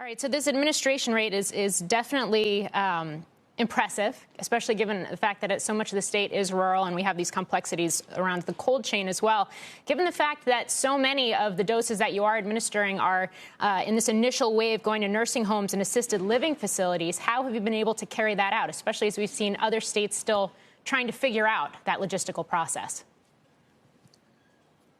All right, so this administration rate is definitely impressive, especially given the fact that so much of the state is rural and we have these complexities around the cold chain as well. Given the fact that so many of the doses that you are administering are in this initial wave going to nursing homes and assisted living facilities, how have you been able to carry that out, especially as we've seen other states still trying to figure out that logistical process?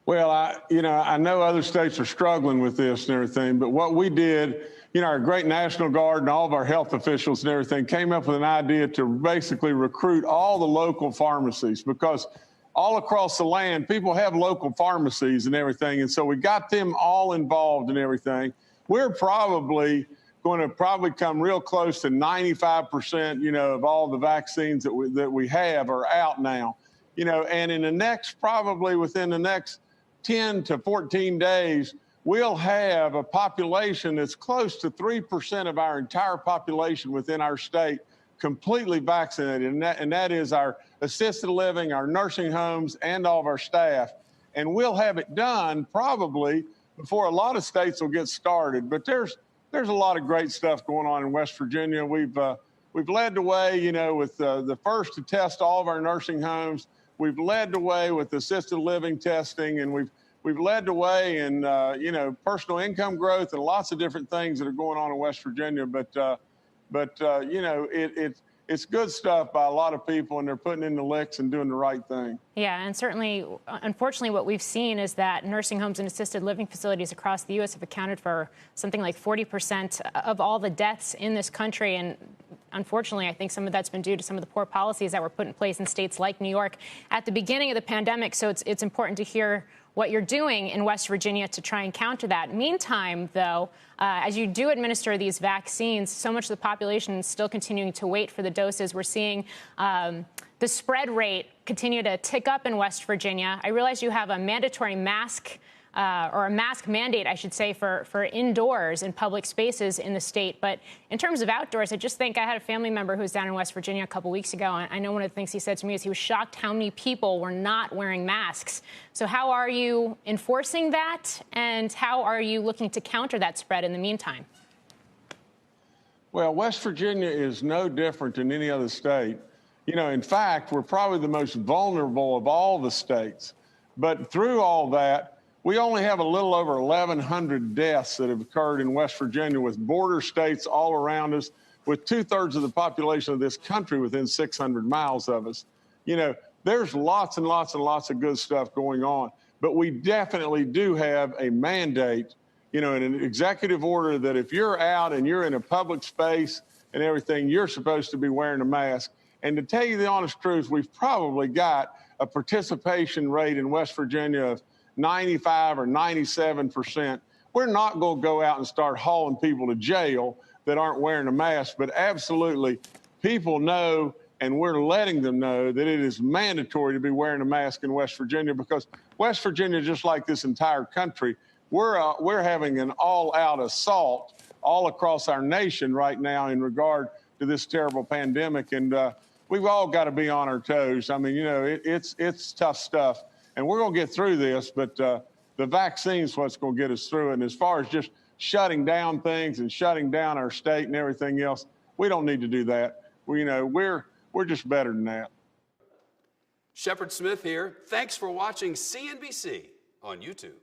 Well, I know other states are struggling with this and everything, but what we did, our great National Guard and all of our health officials and everything came up with an idea to basically recruit all the local pharmacies, because all across the land, people have local pharmacies and everything. And so we got them all involved in everything. We're probably going to come real close to 95%, of all the vaccines that we have are out now, and in the next, probably within the next 10 to 14 days, we'll have a population that's close to 3% of our entire population within our state completely vaccinated. And that is our assisted living, our nursing homes, and all of our staff. And we'll have it done probably before a lot of states will get started. But there's a lot of great stuff going on in West Virginia. We've led the way, with the first to test all of our nursing homes. We've led the way with assisted living testing, and we've led the way in personal income growth and lots of different things that are going on in West Virginia. It's good stuff by a lot of people, and they're putting in the licks and doing the right thing. Yeah, and certainly, unfortunately, what we've seen is that nursing homes and assisted living facilities across the U.S. have accounted for something like 40% of all the deaths in this country. And unfortunately, I think some of that's been due to some of the poor policies that were put in place in states like New York at the beginning of the pandemic. So it's important to hear what you're doing in West Virginia to try and counter that. Meantime, though, as you do administer these vaccines, so much of the population is still continuing to wait for the doses. We're seeing the spread rate continue to tick up in West Virginia. I realize you have a mandatory mask or a mask mandate, I should say, for indoors in public spaces in the state. But in terms of outdoors, I just think I had a family member who was down in West Virginia a couple weeks ago. And I know one of the things he said to me is he was shocked how many people were not wearing masks. So how are you enforcing that? And how are you looking to counter that spread in the meantime? Well, West Virginia is no different than any other state. In fact, we're probably the most vulnerable of all the states. But through all that, we only have a little over 1,100 deaths that have occurred in West Virginia, with border states all around us, with 2/3 of the population of this country within 600 miles of us. There's lots and lots and lots of good stuff going on. But we definitely do have a mandate, an executive order that if you're out and you're in a public space and everything, you're supposed to be wearing a mask. And to tell you the honest truth, we've probably got a participation rate in West Virginia of 95 or 97%. We're not going to go out and start hauling people to jail that aren't wearing a mask, but absolutely people know, and we're letting them know that it is mandatory to be wearing a mask in West Virginia, because West Virginia, just like this entire country, we're having an all-out assault all across our nation right now in regard to this terrible pandemic, and we've all got to be on our toes. I mean, it's tough stuff. And we're going to get through this, but the vaccine's what's going to get us through it. And as far as just shutting down things and shutting down our state and everything else, we don't need to do that. We're just better than that. Shepard Smith here. Thanks for watching CNBC on YouTube.